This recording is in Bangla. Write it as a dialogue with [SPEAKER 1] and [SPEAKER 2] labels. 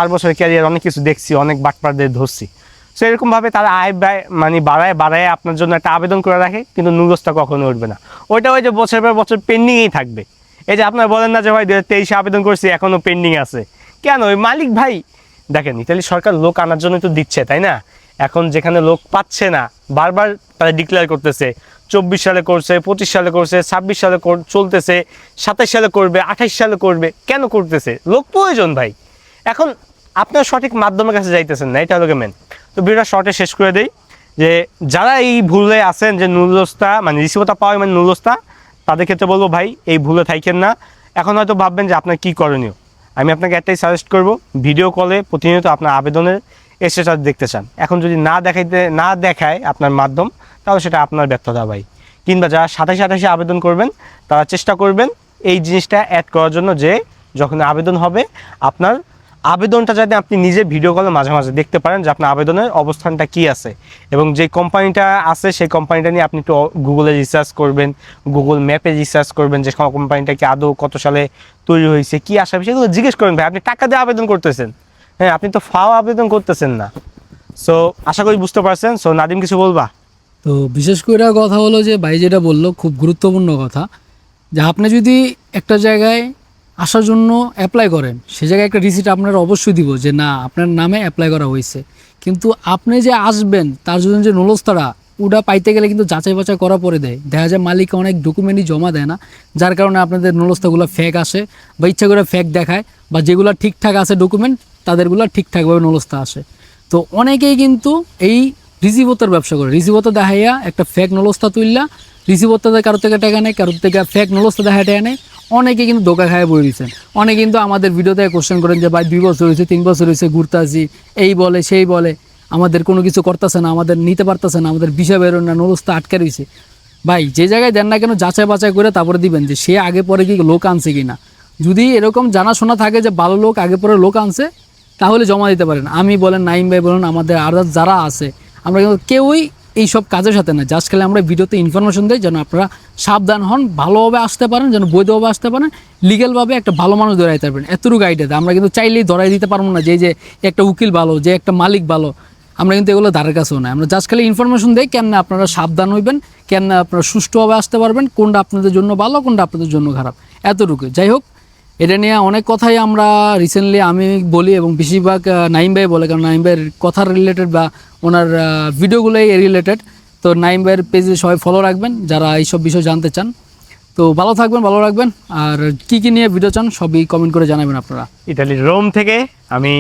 [SPEAKER 1] 4 বছরের ক্যারিয়ার অনেক কিছু দেখছি, অনেক বাটপারদের ধরছি। সো এরকমভাবে তারা আয় ব্যয় মানে বাড়ায় আপনার জন্য একটা আবেদন করে রাখে, কিন্তু নুরস্থা কখনো উঠবে না। ওইটা ওই যে বছর পর বছর পেন্ডিংয়েই থাকবে। এই যে আপনারা বলেন না যে ভাই 2023 আবেদন করছি এখনও পেন্ডিং আছে, কেন? ওই মালিক ভাই দেখেন, ইতালি সরকার লোক আনার জন্য তো দিচ্ছে, তাই না? এখন যেখানে লোক পাচ্ছে না, বারবার তারা ডিক্লেয়ার করতেছে 24 সালে করছে, 25 সালে করছে, 26 সালে চলতেছে, 27 সালে করবে, 28 সালে করবে। কেন করতেছে? লোক প্রয়োজন ভাই। এখন আপনার সঠিক মাধ্যমের কাছে যাইতেছেন না, এটা হলো মেন। তো ভিডিওটা শর্টে শেষ করে দেই যে যারা এই ভুলে আছেন যে নুরস্থা মানে রিসিভটা পাওয়া মানে নুরস্থা, তাদের ক্ষেত্রে বলবো ভাই এই ভুলে থাকেন না। এখন হয়তো ভাববেন যে আপনার কী করণীয়। আমি আপনাকে একটাই সাজেস্ট করব, ভিডিও কলে প্রতিনিয়ত আপনার আবেদনের স্ট্যাটাস দেখতে চান। এখন যদি না দেখায় আপনার মাধ্যম, তাহলে সেটা আপনার ব্যর্থতা ভাই। কিংবা যারা 27 আবেদন করবেন, তারা চেষ্টা করবেন এই জিনিসটা অ্যাড করার জন্য, যে যখন আবেদন হবে আপনার আবেদনটা যাতে আপনি নিজে ভিডিও কলে মাঝে মাঝে দেখতে পারেন যে আপনার আবেদনের অবস্থানটা কী আছে, এবং যে কোম্পানিটা আছে সেই কোম্পানিটা নিয়ে আপনি একটু গুগলে রিসার্চ করবেন, গুগল ম্যাপে রিসার্চ করবেন যে কোম্পানিটা কি আদৌ কত সালে তৈরি হয়েছে, কী আসা সেগুলো জিজ্ঞেস করবেন ভাই। আপনি টাকা দিয়ে আবেদন করতেছেন, হ্যাঁ, আপনি তো ফাও আবেদন করতেছেন না। সো আশা করি বুঝতে পারছেন। সো নাদিম, কিছু বলবা?
[SPEAKER 2] তো বিশেষ করে কথা হলো যে ভাই যেটা বললো খুব গুরুত্বপূর্ণ কথা, যে আপনি যদি একটা জায়গায় আসার জন্য অ্যাপ্লাই করেন, সে জায়গায় একটা রিসিট আপনারা অবশ্যই দিব যে না আপনার নামে অ্যাপ্লাই করা হয়েছে। কিন্তু আপনি যে আসবেন তার জন্য যে নুরস্থাটা ওটা পাইতে গেলে কিন্তু যাচাই বাছাই করা পরে দেয়। দেখা যায় মালিক অনেক ডকুমেন্টই জমা দেয় না, যার কারণে আপনাদের নুরস্থাগুলো ফেক আসে বা ইচ্ছা করে ফেক দেখায়, বা যেগুলো ঠিকঠাক আছে ডকুমেন্ট তাদেরগুলো ঠিকঠাকভাবে নুরস্থা আসে। তো অনেকেই কিন্তু এই রিসিভতার ব্যবসা করে, রিসিভতা দেখাইয়া একটা ফেক নুরস্থা তুললা, রিসিভতাতে কারোর থেকে টাকা নেয়, কারোর থেকে ফেক নুরস্থা দেখায় টাকা নেয়। অনেকে কিন্তু ধোকা খায় বই দিচ্ছেন। অনেকে কিন্তু আমাদের ভিডিওতে কোশ্চেন করেন যে ভাই 2 বছর হয়েছে, 3 বছর হয়েছে ঘুরতে আসি, এই বলে সেই বলে, আমাদের কোনো কিছু করতেছে না, আমাদের নিতে পারতেছে না, আমাদের বিষয় বেরোন না, নুরস্থা আটকে রয়েছে। ভাই যে জায়গায় দেন না কেন যাচাই বাছাই করে তারপরে দিবেন যে সে আগে পরে কি লোক আনছে কি না। যদি এরকম জানাশোনা থাকে যে ভালো লোক আগে পরে লোক আনছে, তাহলে জমা দিতে পারেন। আমি বলেন, নাইম ভাই বলেন, আমাদের আর যারা আছে, আমরা কিন্তু কেউই এইসব কাজের সাথে না। জাস্ট খেলে আমরা ভিডিওতে ইনফরমেশন দিই যেন আপনারা সাবধান হন, ভালোভাবে আসতে পারেন, যেন বৈধভাবে আসতে পারেন, লিগেলভাবে একটা ভালো মানুষ ধরাইতে পারবেন। এতটুকু আইডিয়া আমরা কিন্তু চাইলেই ধরাই দিতে পারবো না যে একটা উকিল ভালো, যে একটা মালিক ভালো, আমরা কিন্তু এগুলো ধারের কাছেও না। আমরা জাস্ট খালি ইনফরমেশন দিই কেন আপনারা সাবধান হইবেন, কেন আপনারা সুষ্ঠুভাবে আসতে পারবেন, কোনটা আপনাদের জন্য ভালো, কোনটা আপনাদের জন্য খারাপ, এতটুকু। যাই হোক, এটা নিয়ে অনেক কথাই আমরা রিসেন্টলি আমি বলি এবং বেশিরভাগ নাইম ভাই বলে, কারণ নাইম ভাইয়ের কথার রিলেটেড বা ওনার ভিডিওগুলোই রিলেটেড। তো নাইম ভাইয়ের পেজে সবাই ফলো রাখবেন যারা এইসব বিষয় জানতে চান। তো ভালো থাকবেন, ভালো রাখবেন। আর কী কী নিয়ে ভিডিও চান সবই কমেন্ট করে জানাবেন আপনারা।
[SPEAKER 1] ইতালির রোম থেকে আমি